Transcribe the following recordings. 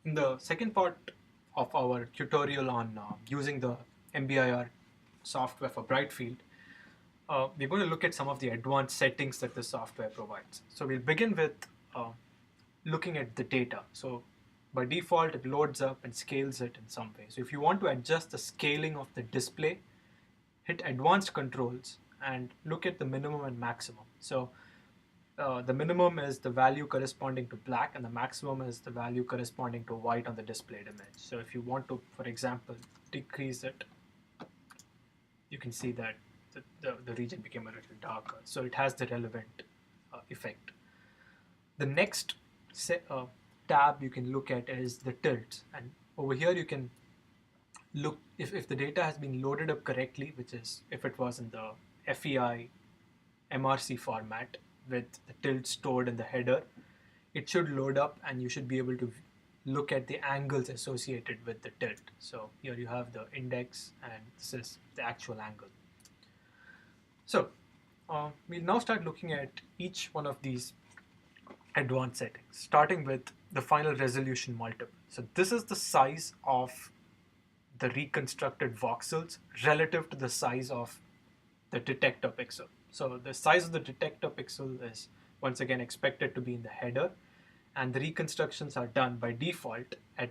In the second part of our tutorial on using the MBIR software for Brightfield, we're going to look at some of the advanced settings that the software provides. So we'll begin with uh, looking at the data. So by default, it loads up and scales it in some way. So if you want to adjust the scaling of the display, hit advanced controls and look at the minimum and maximum. So the minimum is the value corresponding to black and the maximum is the value corresponding to white on the displayed image. So if you want to, for example, decrease it, you can see that the region became a little darker. So it has the relevant effect. The next tab you can look at is the tilts, and over here you can look if the data has been loaded up correctly, which is if it was in the FEI MRC format with the tilt stored in the header, it should load up and you should be able to look at the angles associated with the tilt. So here you have the index and this is the actual angle. So we'll now start looking at each one of these advanced settings, starting with the final resolution multiple. So this is the size of the reconstructed voxels relative to the size of the detector pixel. So the size of the detector pixel is once again expected to be in the header, and the reconstructions are done by default at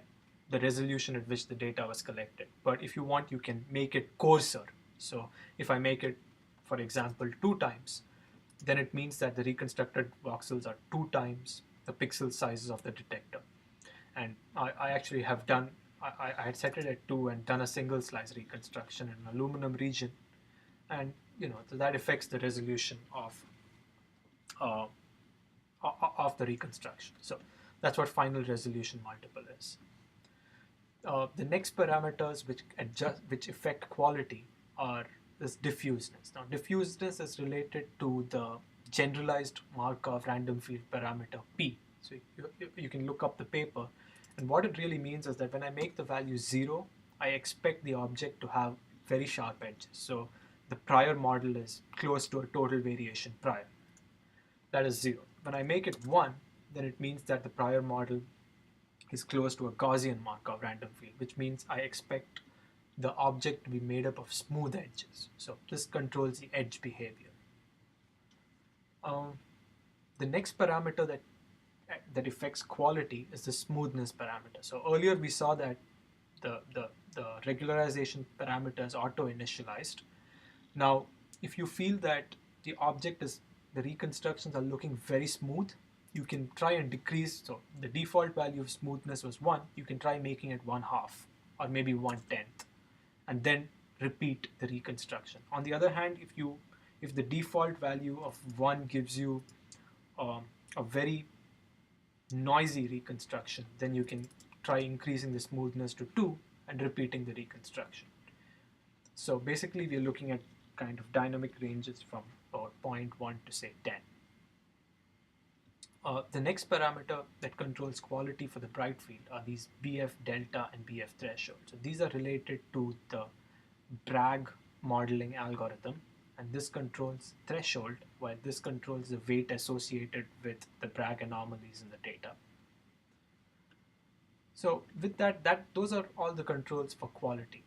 the resolution at which the data was collected. But if you want, you can make it coarser. So if I make it, for example, 2 times, then it means that the reconstructed voxels are 2 times the pixel sizes of the detector. And I actually have done, I had set it at 2 and done a single slice reconstruction in an aluminum region, and so that affects the resolution of the reconstruction. So that's what final resolution multiple is. The next parameters which affect quality are this diffuseness. Now diffuseness is related to the generalized Markov random field parameter P. So you can look up the paper, and what it really means is that when I make the value 0, I expect the object to have very sharp edges. So the prior model is close to a total variation prior. That is 0. When I make it 1, then it means that the prior model is close to a Gaussian Markov random field, which means I expect the object to be made up of smooth edges. So this controls the edge behavior. The next parameter that affects quality is the smoothness parameter. So earlier we saw that the regularization parameter is auto-initialized. Now, if you feel that the reconstructions are looking very smooth, you can try and decrease. So the default value of smoothness was 1. You can try making it 1/2 or maybe 1/10, and then repeat the reconstruction. On the other hand, if the default value of 1 gives you a very noisy reconstruction, then you can try increasing the smoothness to 2 and repeating the reconstruction. So basically we're looking at kind of dynamic ranges from about 0.1 to say 10. The next parameter that controls quality for the bright field are these BF delta and BF threshold. So these are related to the Bragg modeling algorithm, and this controls threshold, while this controls the weight associated with the Bragg anomalies in the data. So with those are all the controls for quality.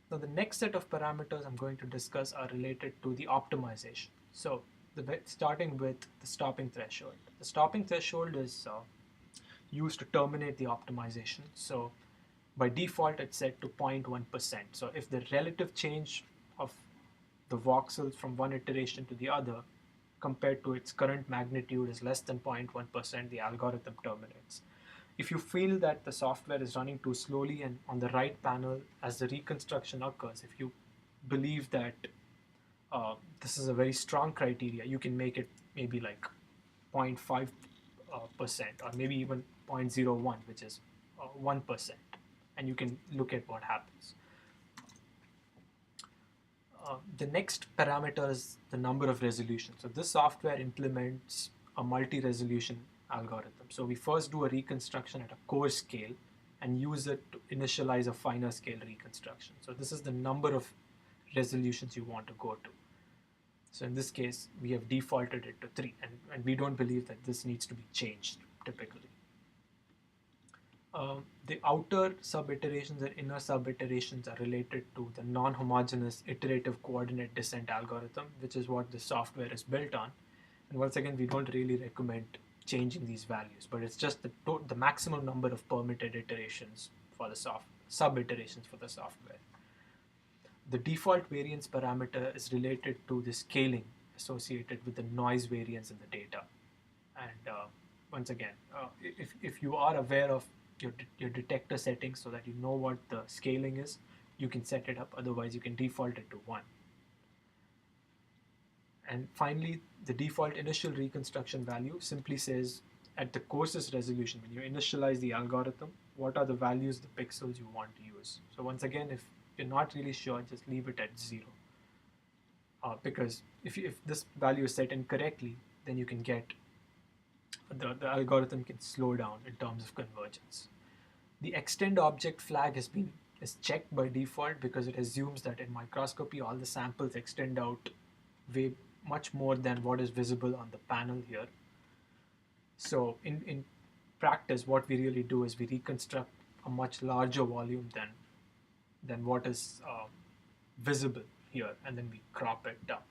Now the next set of parameters I'm going to discuss are related to the optimization. So starting with the stopping threshold. The stopping threshold is used to terminate the optimization. So by default it's set to 0.1%. So if the relative change of the voxels from one iteration to the other compared to its current magnitude is less than 0.1%, the algorithm terminates. If you feel that the software is running too slowly, and on the right panel as the reconstruction occurs, if you believe that this is a very strong criteria, you can make it maybe like 0.5% or maybe even 0.01, which is 1%, and you can look at what happens. The next parameter is the number of resolutions. So this software implements a multi-resolution algorithm. So we first do a reconstruction at a coarse scale and use it to initialize a finer scale reconstruction. So this is the number of resolutions you want to go to. So in this case, we have defaulted it to 3, and we don't believe that this needs to be changed typically. The outer sub-iterations and inner sub-iterations are related to the non-homogeneous iterative coordinate descent algorithm, which is what the software is built on. And once again, we don't really recommend changing these values, but it's just the maximum number of permitted iterations for the sub-iterations for the software. The default variance parameter is related to the scaling associated with the noise variance in the data. And once again, if you are aware of your detector settings so that you know what the scaling is, you can set it up. Otherwise, you can default it to 1. And finally, the default initial reconstruction value simply says at the course's resolution, when you initialize the algorithm, what are the values, the pixels you want to use. So once again, if you're not really sure, just leave it at 0. Because if this value is set incorrectly, then you can get the algorithm can slow down in terms of convergence. The extend object flag is checked by default because it assumes that in microscopy all the samples extend out way much more than what is visible on the panel here. So in practice, what we really do is we reconstruct a much larger volume than what is visible here, and then we crop it down.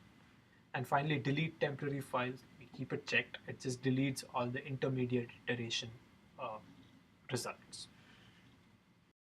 And finally, delete temporary files. We keep it checked. It just deletes all the intermediate iteration results.